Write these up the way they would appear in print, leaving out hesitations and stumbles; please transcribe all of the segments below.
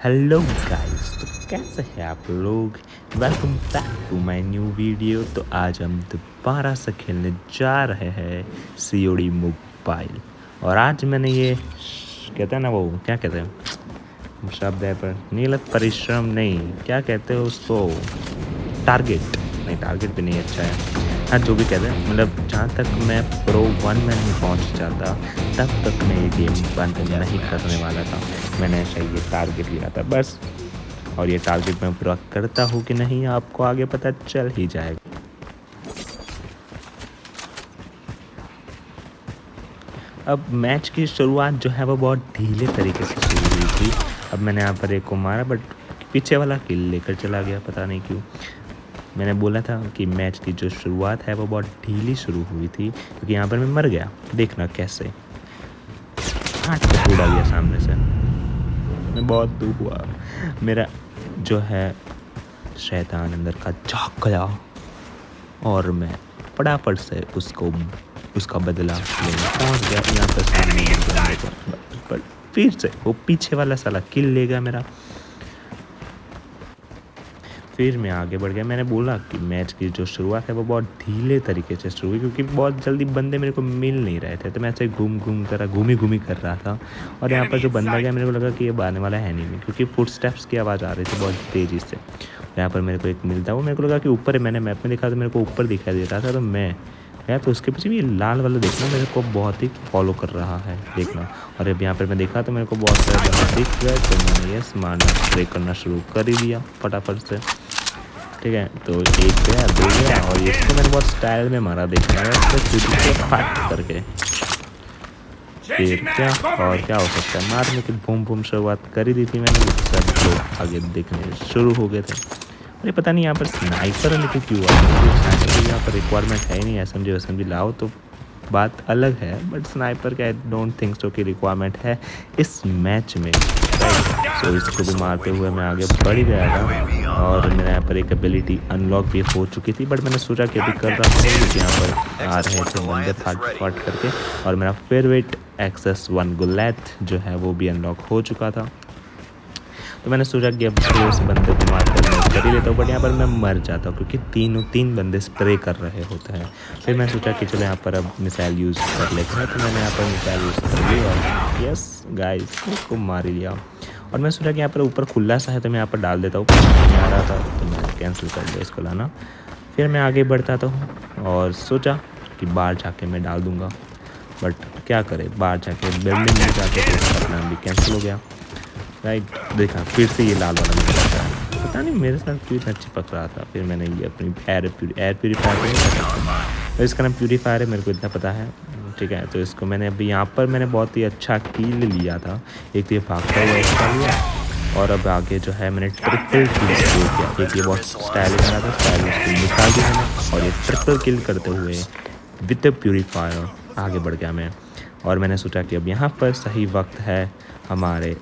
Hello guys, तो कैसे हैं आप लोग। Welcome back to my new video. तो आज हम दोबारा से खेलने जा रहे हैं सीओडी मोबाइल। और आज मैंने ये कहते हैं ना, वो क्या कहते हैं शब्द है पर नीलत परिश्रम नहीं, क्या कहते हैं उसको, टारगेट नहीं, टारगेट भी नहीं अच्छा है। हाँ, जो भी कहते हैं, मतलब जहाँ तक मैं प्रो 1 में नहीं पहुँच जाता तब तक मैं ये गेम बंद नहीं करने वाला था। मैंने ऐसा ये टारगेट लिया था बस, और ये टारगेट मैं पूरा करता हूँ कि नहीं आपको आगे पता चल ही जाएगा। अब मैच की शुरुआत जो है वो बहुत ढीले तरीके से शुरू हुई थी। अब मैंने यहाँ पर एक को मारा बट पीछे वाला किल लेकर चला गया, पता नहीं क्यों। मैंने बोला था कि मैच की जो शुरुआत है वो बहुत ढीली शुरू हुई थी क्योंकि यहाँ पर मैं मर गया। देखना कैसे उड़ा लिया सामने से, मैं बहुत दुख हुआ। मेरा जो है शैतान अंदर का जाग गया और मैं फटाफट से उसका बदला लेने पहुँच गया। यहाँ पर सामने पर फिर से वो पीछे वाला साला किल लेगा मेरा। फिर मैं आगे बढ़ गया। मैंने बोला कि मैच की जो शुरुआत है वो बहुत ढीले तरीके से शुरू हुई क्योंकि बहुत जल्दी बंदे मेरे को मिल नहीं रहे थे, तो मैं ऐसे घूमी कर रहा था। और यहाँ पर जो बंदा गया मेरे को लगा कि ये आने वाला है नहीं, क्योंकि फुट स्टेप्स की आवाज़ आ रही थी बहुत तेज़ी से। यहाँ पर मेरे को एक मिलता, वो मेरे को लगा कि ऊपर है। मैंने मैप में देखा तो मेरे को ऊपर दिखाई दे रहा था, तो मैं गया तो उसके पीछे भी ये लाल वाला देखना मेरे को बहुत ही फॉलो कर रहा है, देखना। और अब यहाँ पर मैं देखा तो मेरे को बहुत सारे बंदे दिख गए, तो मैंने ये मारना स्प्रे करना शुरू कर ही दिया फटाफट से। ठीक है, तो एक गया, दो गया, और इसको मैंने बहुत स्टाइल में मारा, देखना है उसको फट करके। फिर क्या और क्या हो सकता है, मारने की बूम बूम शुरुआत कर ही दी थी मैंने। सब लोग आगे देखने शुरू हो गए थे। अरे पता नहीं यहाँ पर स्नाइपर लेके क्यों आ रहा है। स्नाइपर की यहाँ पर रिक्वायरमेंट है ही नहीं। एसएमजी लाओ तो बात अलग है, बट स्नाइपर का आई डोंट थिंक सो कि रिक्वायरमेंट है इस मैच में। सो इसको भी मारते हुए मैं आगे बढ़ ही गया था और मेरे यहाँ पर एक एबिलिटी अनलॉक भी हो चुकी थी, बट मैंने सोचा कि अभी कर रहा हूँ क्योंकि यहाँ पर आ रहे थे बंदे फाट करके। और मेरा फेवरेट एक्सेस 1 गुलैथ जो है वो भी अनलॉक हो चुका था, तो मैंने सोचा कि अब उस बंदे को मार कर ही लेता हूँ। बट यहाँ पर मैं मर जाता हूँ क्योंकि तीन बंदे स्प्रे कर रहे होते हैं। फिर मैं सोचा कि चलो यहाँ पर अब मिसाइल यूज़ कर लेते हैं, तो मैंने यहाँ पर मिसाइल यूज़ कर ली और यस गाइस उसको मार ही लिया। और मैं सोचा कि यहाँ पर ऊपर खुला सा है तो मैं यहाँ पर डाल देता हूँ, आ रहा था तो मैंने कैंसिल कर दिया इसको लाना। फिर मैं आगे बढ़ता था और सोचा कि बाहर जाके मैं डाल दूँगा, बट क्या करे, बाहर जाके बिल्डिंग में जाके तो अपना भी कैंसिल हो गया। राइट, देखा फिर से ये लाल वाला मिल रहा है, पता नहीं मेरे साथ क्यों इतना चिपक रहा था। फिर मैंने ये अपनी एयर प्यूरीफायर नहीं कर सकता, इसका नाम प्यूरीफायर है, मेरे को इतना पता है। ठीक है, तो इसको मैंने अभी यहाँ पर मैंने बहुत ही अच्छा कील लिया था। एक तो ये भागता हुआ इसका लिया, और अब आगे जो है मैंने ट्रिपल किल स्कोर किया। एक ये बहुत स्टाइलिश बना था, स्टाइलिश किल निकाल दी मैंने, और ये ट्रिपल किल करते हुए विद प्यूरीफायर आगे बढ़ गया मैं। और मैंने सोचा कि अब यहाँ पर सही वक्त है हमारे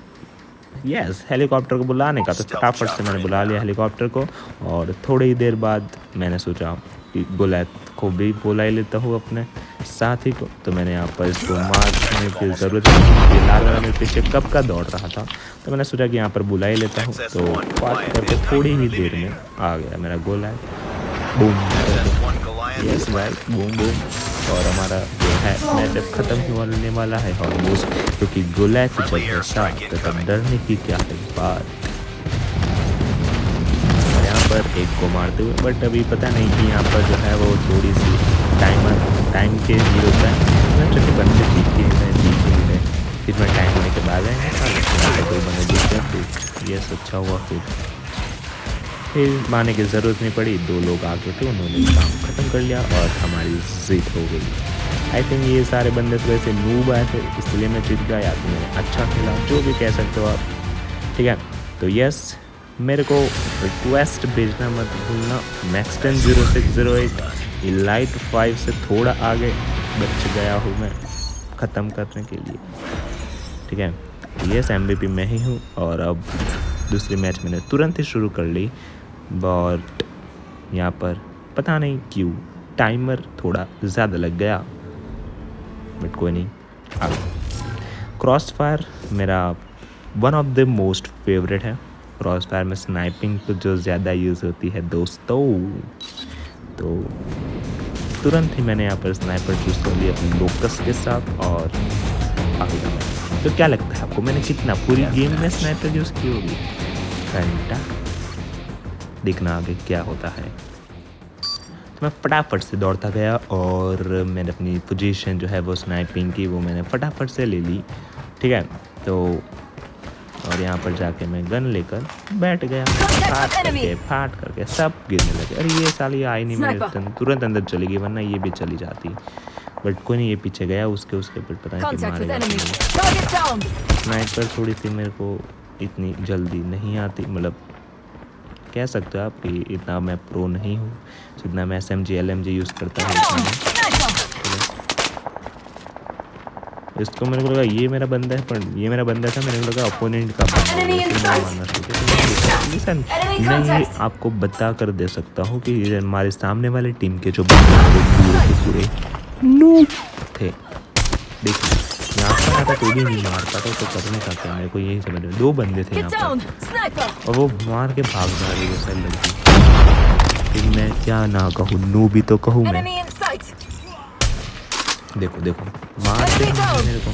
हेलीकॉप्टर को बुलाने का, तो फटाफट से मैंने बुला लिया हेलीकॉप्टर को। और थोड़ी ही देर बाद मैंने सोचा कि गुलैथ को भी बुला ही लेता हूँ अपने साथी को, तो मैंने यहाँ पर इसको मारने की ज़रूरत नहीं, लाल वाला मेरे पीछे कब का दौड़ रहा था, तो मैंने सोचा कि यहाँ पर बुला ही लेता हूँ। तो फाट करके थोड़ी ही देर में आ गया मेरा गुलैथ, बूम यस भाई, बूम बूम। और हमारा जो है मैच ख़त्म होने वाला है ऑलमोस्ट, क्योंकि गुलैथ जब है साथ तो तब डरने की क्या है बात। और यहाँ पर एक को मारते हुए, बट अभी पता नहीं कि यहाँ पर जो है वो थोड़ी सी टाइम के लिए होता है। मैं चूँकि बंदे दिख ही रहे, फिर मैं टाइम होने के बाद आएंगे, दो बंदे दिख गए, फिर ये अच्छा हुआ। फिर मारने की ज़रूरत नहीं पड़ी, दो लोग आगे थे, उन्होंने काम ख़त्म कर लिया और हमारी जीत हो गई। आई थिंक ये सारे बंदे थोड़े से नूब आए थे, इसलिए मैं जीत गया, या तो मैंने अच्छा खेला, जो भी कह सकते हो आप। ठीक है, तो यस, मेरे को रिक्वेस्ट भेजना मत भूलना। मैक्सटन 0608 इलाइट 5 से थोड़ा आगे बच गया हूँ मैं ख़त्म करने के लिए। ठीक है, यस MVP मैं ही हूँ। और अब दूसरी मैच मैंने तुरंत ही शुरू कर ली, बट यहाँ पर पता नहीं क्यों टाइमर थोड़ा ज़्यादा लग गया, बट कोई नहीं। अब क्रॉस फायर मेरा one of the most favourite है। क्रॉस फायर में स्नाइपिंग तो जो ज़्यादा यूज़ होती है दोस्तों, तो तुरंत ही मैंने यहाँ पर स्नाइपर चूज़ कर लिया अपने लोकस के साथ और आगे जाऊँगा। तो क्या लगता है आपको, मैंने कितना पूरी गेम में स्नाइपर यूज़ की होगी? घंटा। देखना आगे क्या होता है। तो मैं फटाफट से दौड़ता गया और मैंने अपनी पोजीशन जो है वो स्नाइपिंग की वो मैंने फटाफट से ले ली, ठीक है। तो और यहाँ पर जाके मैं गन लेकर बैठ गया, फाट करके सब गिरने लगे। अरे ये साली आई नहीं, मेरे तुरंत अंदर चली गई, वरना ये भी चली जाती। बट कोई नहीं, ये पीछे गया उसके ऊपर पता नहीं कि मारेगा। स्नाइपर थोड़ी सी मेरे को इतनी जल्दी नहीं आती, मतलब कह सकते हो आप कि इतना मैं प्रो नहीं हूँ जितना मैं SMG LMG यूज़ करता हूँ। इसको मेरे को लगा ये मेरा बंदा है, पर ये मेरा बंदा था, मेरे को लगा अपोनेंट का बंदा है। मैं ये आपको बता कर दे सकता हूँ कि हमारे सामने वाले टीम के जो बंदे पूरे नूब थे। देखिए यहाँ पर आता तो भी नहीं मार पाता, तो करने का क्या, मेरे को यही समझ में 2 बंदे थे यहाँ पर और वो मार के भाग जा रही है सारी लड़की। फिर मैं क्या ना कहूँ, नू भी तो कहूँ मैं। देखो देखो मारते हैं मेरे को,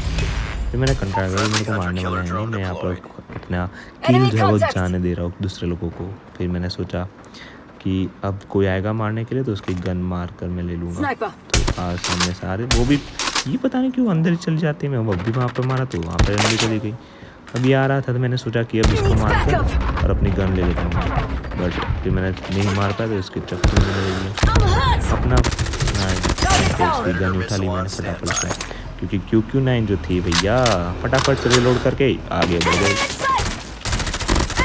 फिर मैंने कंट्रोल किया मेरे को मारने वाला है नहीं, मैं यहाँ पर अपना किल जो है वो जाने दे रहा हूँ दूसरे लोगों को। फिर मैंने सोचा कि अब कोई आएगा मारने के लिए तो उसकी गन मार कर मैं ले लूँगा। तो सामने से आ रहे, वो भी ये पता नहीं क्यों अंदर ही चली जाती है। मैं वो भी वहाँ पर मारा तो वहाँ पर अंदर चली गई। अब ये आ रहा था तो मैंने सोचा कि अब इसको मार कर और अपनी गन ले लेता हूँ, बट फिर मैंने नहीं मार पाया तो इसके चक्कर में ले लिया अपना उसकी गन उठा ली मैंने फटाफट से, क्योंकि QQ9 जो थी भैया फटाफट से रिलोड करके आगे बढ़ गई,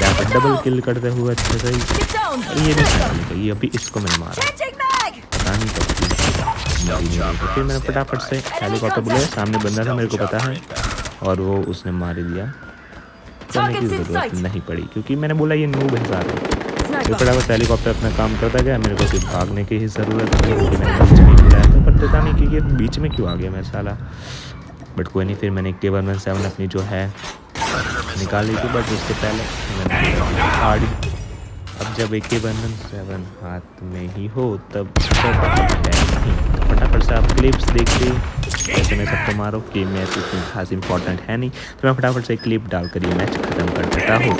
यहाँ पर डबल किल करते हुए अच्छे से। ये नहीं, ये अभी इसको मैंने मारा पता नहीं कब। फिर मैंने फटाफट से हेलीकॉप्टर बुलाया, सामने बंदा था मेरे को पता है और वो उसने मार दिया। करने की ज़रूरत नहीं पड़ी क्योंकि मैंने बोला ये नूब है सारे। तो फटाफट हेलीकॉप्टर अपना काम करता गया, मेरे को सिर्फ भागने की ही ज़रूरत थी क्योंकि मैंने बीच में बुलाया था, पर पता नहीं कि ये बीच में क्यों आ गया मैं साला। बट कोई नहीं, फिर मैंने K117 अपनी जो है निकाल ली थी, बट उसके पहले मैंने अब जब AK-117 हाथ में ही हो तब फटाफट से आप क्लिप्स देखिए ऐसे मैं सबको मारो कि मैच इतनी खास इंपॉर्टेंट है नहीं, तो मैं फटाफट से क्लिप डालकर ये मैच ख़त्म कर देता हूँ।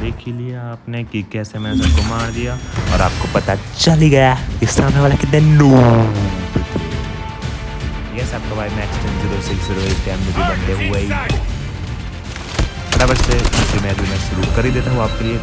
देख ही लिया आपने कि कैसे मैं सबको मार दिया और आपको पता चल ही गया कि सामने वाला कितने नूब थे। यस आपका भाई मैच 10-06 टाइम में भी बंदे हुए ही फटाफट से दूसरी मैच में शुरू कर ही देता हूँ आपके लिए।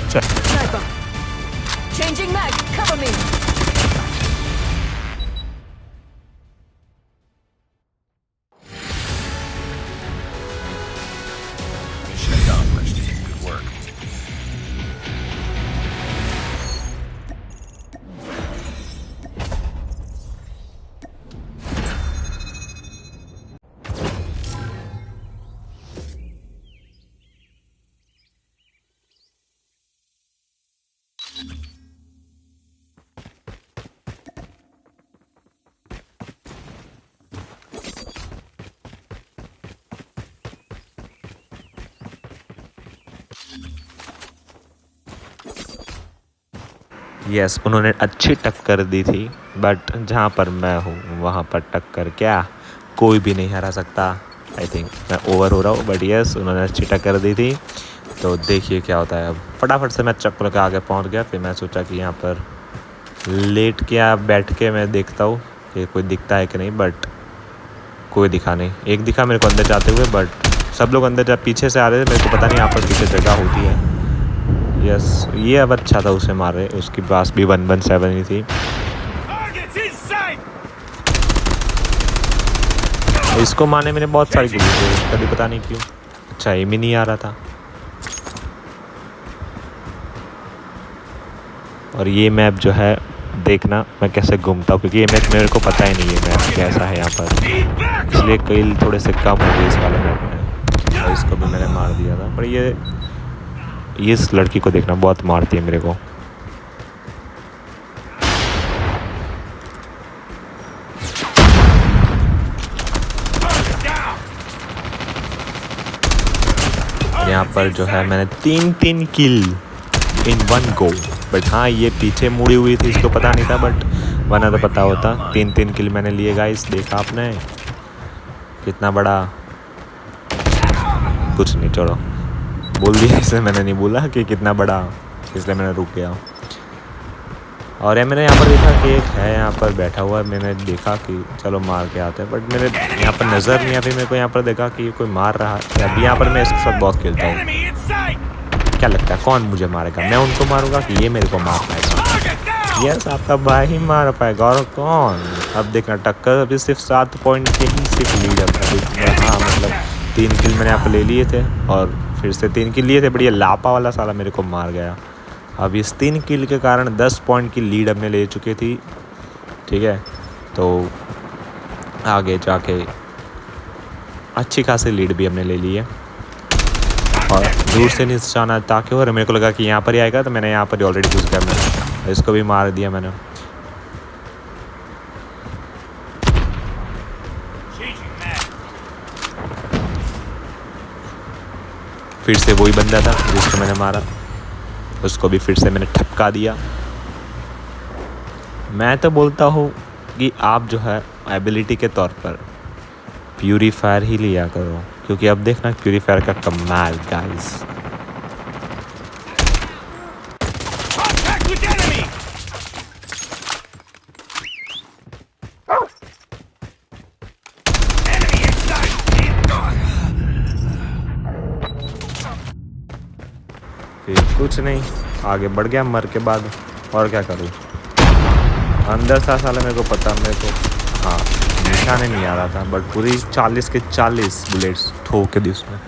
यस उन्होंने अच्छी टक्कर दी थी, बट जहाँ पर मैं हूँ वहाँ पर टक्कर क्या कोई भी नहीं हरा सकता। आई थिंक मैं ओवर हो रहा हूँ, बट यस उन्होंने अच्छी टक्कर दी थी। तो देखिए क्या होता है। अब फटाफट से मैं चक्कर के आगे पहुँच गया। फिर मैं सोचा कि यहाँ पर लेट के बैठ के मैं देखता हूँ कि कोई दिखता है कि नहीं, बट कोई दिखा नहीं। एक दिखा मेरे को अंदर जाते हुए, बट सब लोग अंदर जब पीछे से आ रहे थे मेरे को पता नहीं यहाँ पर पीछे जगह होती है। यस ये अब अच्छा था उसे मार रहे, उसकी पास भी 117 ही थी। इसको मारने मैंने बहुत सारी गोली थी, कभी पता नहीं क्यों अच्छा एम ही नहीं आ रहा था। और ये मैप जो है देखना मैं कैसे घूमता हूँ, क्योंकि ये मैच मेरे को पता ही नहीं है मैच कैसा है यहाँ पर, इसलिए किल थोड़े से कम हो गए इस वाले मैच में। और इसको भी मैंने मार दिया था, पर ये इस लड़की को देखना बहुत मारती है मेरे को। यहाँ पर जो है मैंने 3 किल इन 1 गो। बट हाँ, ये पीछे मुड़ी हुई थी, इसको पता नहीं था, बट वरना तो पता होता। 3 किल मैंने लिए गाइस, देखा आपने कितना बड़ा। कुछ नहीं, छोड़ो, बोल दिया इसलिए मैंने नहीं बोला कि कितना बड़ा, इसलिए मैंने रुक गया। और मैंने यहाँ पर देखा कि एक है यहाँ पर बैठा हुआ, मैंने देखा कि चलो मार के आते हैं, बट मेरे यहाँ पर नज़र नहीं आती। मेरे को यहाँ पर देखा कि कोई मार रहा है। अभी यहाँ पर मैं इसके साथ बहुत खेलता हूँ। क्या लगता है कौन मुझे मारेगा? मैं उनको मारूंगा कि ये मेरे को मार पाएगा? यस, आपका भाई ही मार पाएगा, और कौन? अब देखना टक्कर अभी सिर्फ 7 पॉइंट के ही सिर्फ लीड है। हाँ, मतलब 3 किल मैंने यहाँ पर ले लिए थे और फिर से 3 किल लिए थे, बढ़िया लापा वाला साला मेरे को मार गया। अब इस 3 किल के कारण 10 पॉइंट की लीड हमने ले चुकी थी। ठीक है, तो आगे जाके अच्छी खासी लीड भी हमने ले ली है। और दूर से निशाना ताकि और मेरे को लगा कि यहाँ पर ही आएगा, तो मैंने यहाँ पर ऑलरेडी घुस गया। मैं इसको भी मार दिया मैंने। फिर से वही बंदा था जिसको मैंने मारा, उसको भी फिर से मैंने ठपका दिया। मैं तो बोलता हूँ कि आप जो है एबिलिटी के तौर पर प्यूरीफायर ही लिया करो, क्योंकि अब देखना प्यूरीफायर का कमाल गाइस। फिर कुछ नहीं, आगे बढ़ गया मर के बाद, और क्या करूँ। अंदर था साला, मेरे को पता, मेरे को हाँ निशाने नहीं आ रहा था, बट पूरी 40 के 40 बुलेट्स ठोक के दी उसमें।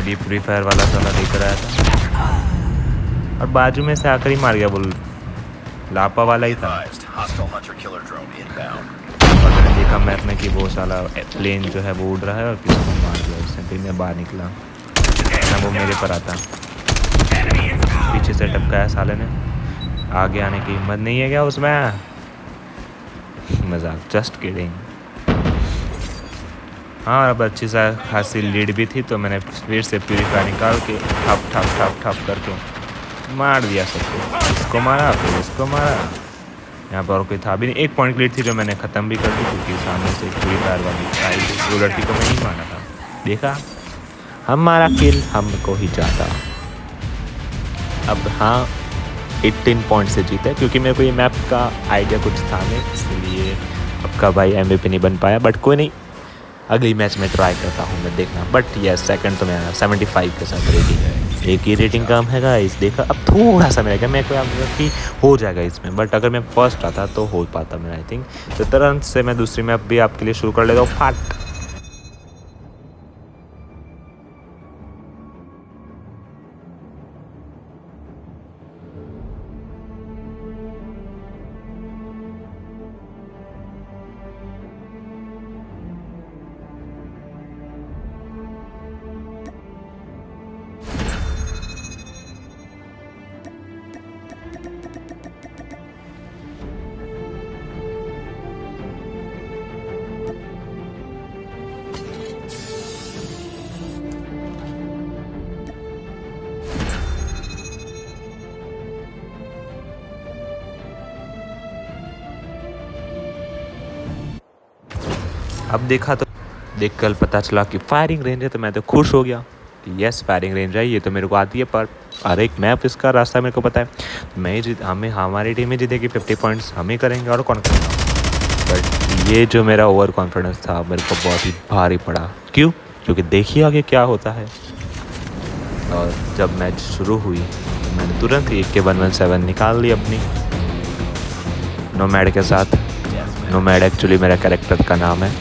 ये फ्री फायर वाला साला देख रहा था और बाजू में से आकर ही मार गया, बोल लापा वाला ही था। और मैंने देखा मैप में कि वो साला प्लेन जो है वो उड़ रहा है और किसी को मार दिया उसने। फिर मैं बाहर निकला ना, वो मेरे पर आता, पीछे से टपकाया साले ने। आगे आने की हिम्मत नहीं है क्या उसमें? मजाक, जस्ट किडिंग। हाँ, अब अच्छी सा खासी लीड भी थी, तो मैंने फिर से प्यूरीफायर निकाल के ठप ठप ठप ठप करके मार दिया सबको। इसको मारा, फिर इसको मारा। यहाँ पर और कोई था भी नहीं। 1 पॉइंट लीड थी जो मैंने ख़त्म भी कर दी, क्योंकि सामने से प्यूरीफायर वाली आई थी। वो लड़की को मैं नहीं मारा था। देखा, हमारा किल हमको ही जाता। अब हाँ, 18 पॉइंट से जीता, क्योंकि मेरे को ये मैप का आइडिया कुछ था नहीं, इसलिए आपका भाई MVP नहीं बन पाया। बट कोई नहीं, अगली मैच में ट्राई करता हूँ मैं, देखना। बट यस, सेकंड तो मेरा 75 के साथ रेटिंग है। एक ही रेटिंग कम है गाइस, देखा। अब थोड़ा सा मेरा क्या, मेरे को कि हो जाएगा इसमें, बट अगर मैं फर्स्ट आता तो हो पाता मेरा, आई थिंक। तो तुरंत से मैं दूसरी मैप भी आपके लिए शुरू कर लेता हूँ, फाट। अब देखा तो देख कर पता चला कि फायरिंग रेंज है, तो मैं तो खुश हो गया कि यस, फायरिंग रेंज है, ये तो मेरे को आती है। पर हर एक मैप इसका रास्ता मेरे को पता है। मैं हमें हमारी टीम में जीतेगी, 50 पॉइंट्स हम ही करेंगे, और कौन करेगा। बट ये जो मेरा ओवर कॉन्फिडेंस था मेरे को बहुत ही भारी पड़ा। क्यों? क्योंकि देखिए आगे क्या होता है। और जब मैच शुरू हुई तो मैंने तुरंत ही AK-117 निकाल ली अपनी नोमैड के साथ। नोमैड एक्चुअली मेरा कैरेक्टर का नाम है।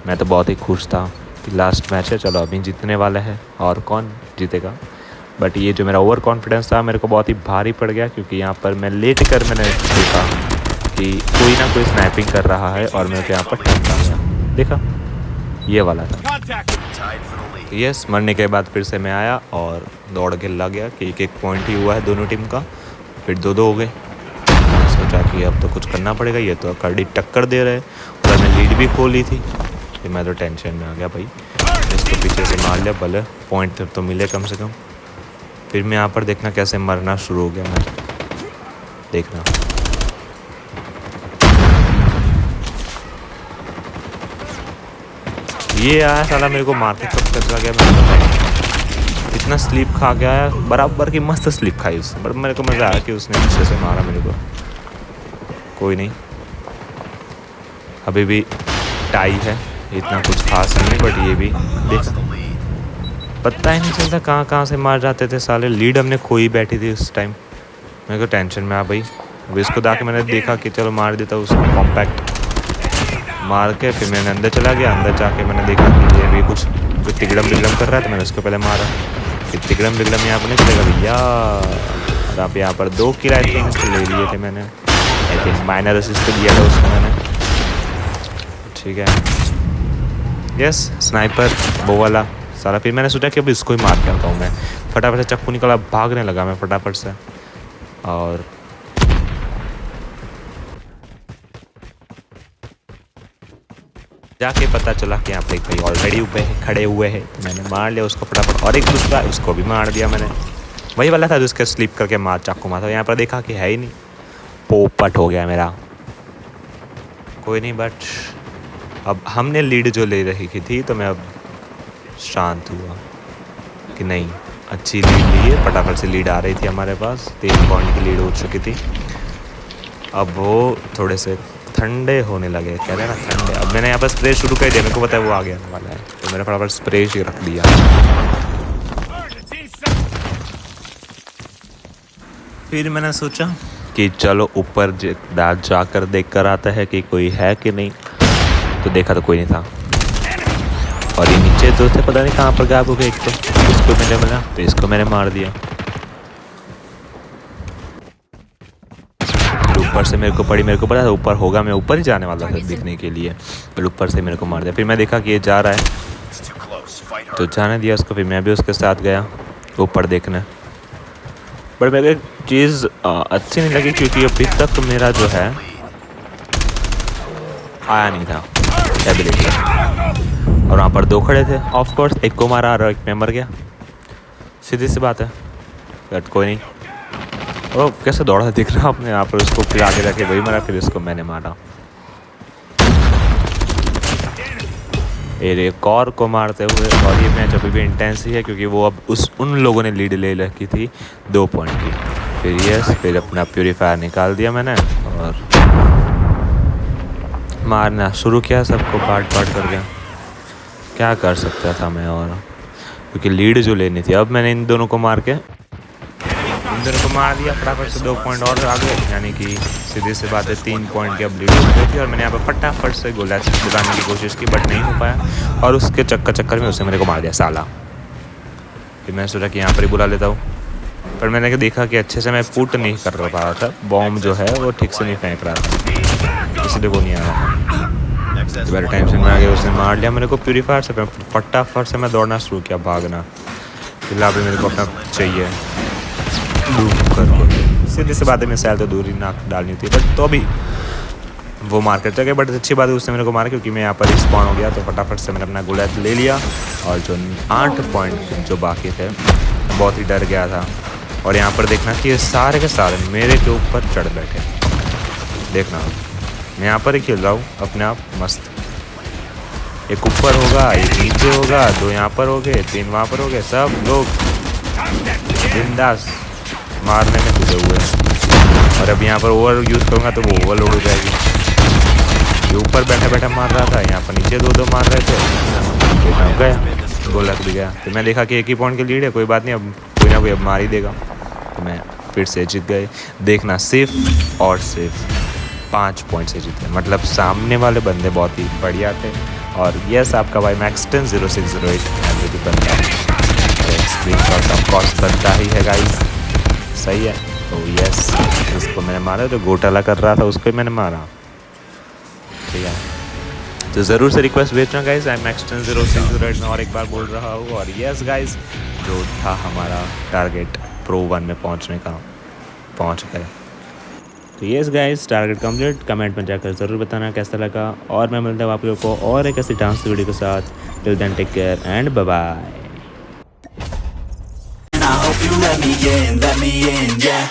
मैं तो बहुत ही खुश था कि लास्ट मैच है, चलो अभी जीतने वाला है, और कौन जीतेगा। बट ये जो मेरा ओवर कॉन्फिडेंस था मेरे को बहुत ही भारी पड़ गया, क्योंकि यहाँ पर मैं लेट कर मैंने देखा कि कोई ना कोई स्नैपिंग कर रहा है और मेरे को यहाँ पर ठंडा गया। देखा, ये वाला था। यस, मरने के बाद फिर से मैं आया और दौड़ के लग गया कि एक पॉइंट ही हुआ है दोनों टीम का, फिर 2-2 हो गए। सोचा कि अब तो कुछ करना पड़ेगा, ये तो कड़ी टक्कर दे रहे और मैं लीड भी खो ली थी। फिर मैं तो टेंशन में आ गया भाई, इसको पीछे से मार लिया, भले पॉइंट तो मिले कम से कम। फिर मैं यहाँ पर देखना कैसे मरना शुरू हो गया मैं, देखना। ये आया साला मेरे को मार के कब तक चला गया, मैं पता नहीं। इतना स्लीप खा गया है, बराबर की मस्त स्लीप खाई उसने, बट मेरे को मज़ा आया कि उसने पीछे से मारा मेरे को। कोई नहीं, अभी भी टाई है, इतना कुछ खास नहीं, बट ये भी देखा पता ही नहीं चलता कहाँ कहाँ से मार जाते थे साले। लीड हमने खोई बैठी थी उस टाइम, मेरे को टेंशन में आ भाई। अब इसको दाके मैंने देखा कि चलो मार देता उसको, कॉम्पैक्ट मार के फिर मैंने अंदर चला गया। अंदर जाके मैंने देखा कि ये भी कुछ तिगड़म बिगड़म कर रहा है, तो मैंने उसको पहले मारा। कि तिगड़म बिगड़म यहाँ पर नहीं चलेगा भैया। और आप यहाँ पर 2 किल आई थिंक ले लिए थे मैंने, आई थिंक माइनर असिस्ट दिया था उसको मैंने, ठीक है। यस, स्नाइपर वो वाला सारा। फिर मैंने सोचा कि अब इसको ही मार के आता हूँ मैं। फटाफट से चक्कू निकला, भागने लगा मैं फटाफट से, और जाके पता चला कि यहाँ पे एक भाई ऑलरेडी खड़े हुए हैं। तो मैंने मार लिया उसको फटाफट, और एक दूसरा उसको भी मार दिया मैंने। वही वाला था जिसके स्लिप करके मार चाकू मारा। यहाँ पर देखा कि है ही नहीं, पोपट हो गया मेरा। कोई नहीं, बट अब हमने लीड जो ले रही थी, तो मैं अब शांत हुआ कि नहीं, अच्छी लीड ली है। फटाफट से लीड आ रही थी हमारे पास, 3 पॉइंट की लीड हो चुकी थी। अब वो थोड़े से ठंडे होने लगे, कहते हैं ना ठंडे। अब मैंने यहाँ पर स्प्रे शुरू कर दिया, मेरे को पता है वो आ गया वाला है, तो मैंने फटाफट स्प्रे ही रख दिया। फिर मैंने सोचा कि चलो ऊपर जाकर देख कर आता है कि कोई है कि नहीं। तो देखा तो कोई नहीं था, और ये नीचे तो थे, पता नहीं कहाँ पर गायब हो गए। एक तो इसको मैंने मिला, तो इसको मैंने मार दिया। ऊपर से मेरे को पड़ी, मेरे को पता था ऊपर होगा, मैं ऊपर ही जाने वाला था दिखने के लिए, फिर ऊपर से मेरे को मार दिया। फिर मैं देखा कि ये जा रहा है, तो जाने दिया उसको। फिर मैं भी उसके साथ गया ऊपर देखने। बट मेरे एक चीज़ अच्छी नहीं लगी, क्योंकि अभी तक मेरा जो है आया नहीं था एबिलिटी, और वहाँ पर 2 खड़े थे। ऑफ कोर्स एक को मारा और एक में मर गया, सीधी सी बात है। बट कोई नहीं, ओ कैसे दौड़ा दिख रहा आपने यहाँ पर। उसको फिर आगे जाके वही मारा, फिर इसको मैंने मारा। एक और को मारते हुए, और ये मैच अभी भी इंटेंस ही है, क्योंकि वो अब उन लोगों ने लीड ले रखी थी 2 पॉइंट की। फिर अपना प्यूरीफायर निकाल दिया मैंने और मारना शुरू किया, सबको पार्ट कर गया। क्या कर सकता था मैं, और क्योंकि लीड जो लेनी थी। अब मैंने इन दोनों को मार दिया फटाफट से, 2 पॉइंट और आ गए। यानी कि सीधी सी बात है 3 पॉइंट की अब लीड हो गई थी, और मैंने यहाँ पर फटाफट से गोला दिलाने की कोशिश की, बट नहीं हो पाया, और उसके चक्कर में उसने मेरे को मार दिया साला। फिर मैंने सोचा कि यहाँ पर ही बुला लेता हूँ, पर मैंने देखा कि अच्छे से मैं पुट नहीं कर पा रहा था। बॉम्ब जो है वो ठीक से नहीं फेंक रहा था, इसलिए वो नहीं आ रहा था। तो मेरे टेंशन में आ गया, उसने मार लिया मेरे को प्यूरीफायर से। फटाफट से मैं दौड़ना शुरू किया, भागना। फिलहाल भी मेरे को अपना चाहिए दूर करके, सीधी सी बात है, मैं शायद तो दूरी ना डालनी थी, बट तो भी वो मार कर चले। बट अच्छी बात है उसने मेरे को मारा, क्योंकि मैं यहाँ पर स्पॉन हो गया। तो फटाफट से मैंने अपना गोला ले लिया, और जो 8 पॉइंट जो बाकी थे, बहुत ही डर गया था। और यहाँ पर देखना कि ये सारे के सारे मेरे के ऊपर चढ़ बैठे। देखना, मैं यहाँ पर ही खेल रहा हूँ अपने आप मस्त। एक ऊपर होगा, एक नीचे होगा, 2 यहाँ पर हो गए, 3 वहाँ पर हो गए, सब लोग बिंदास मारने में जुटे हुए हैं। और अब यहाँ पर ओवर यूज़ करूँगा तो वो ओवरलोड हो जाएगी। ये ऊपर बैठा मार रहा था, यहाँ पर नीचे 2 मार रहे थे, तो गया, गोल लग भी गया। तो मैं देखा कि 1 ही पॉइंट की लीड है, कोई बात नहीं, अब कोई ना कोई अब मार ही देगा। तो मैं फिर से जीत गए। देखना, सिर्फ और सिर्फ 5 पॉइंट से जीते, मतलब सामने वाले बंदे बहुत ही बढ़िया थे। और यस, आपका भाई मैक्सटन 0608 बंदा स्क्रीनशॉट ऑफ कोर्स बनता ही है गाइस। सही है। तो यस, जिसको मैंने मारा, जो घोटाला कर रहा था उसको ही मैंने मारा। ठीक है, तो ज़रूर से रिक्वेस्ट भेज रहा हूँ गाइस, आई एम X106 में और एक बार बोल रहा हूँ। और यस गाइस, जो था हमारा टारगेट प्रो 1 में पहुँचने का, पहुँच गए। तो yes guys, target complete. Comment में जाकर ज़रूर बताना कैसा लगा, और मैं मिलता हूँ आप लोगों को और एक ऐसी डांस वीडियो के साथ। Till then take care and bye bye. I hope you let me in, yeah.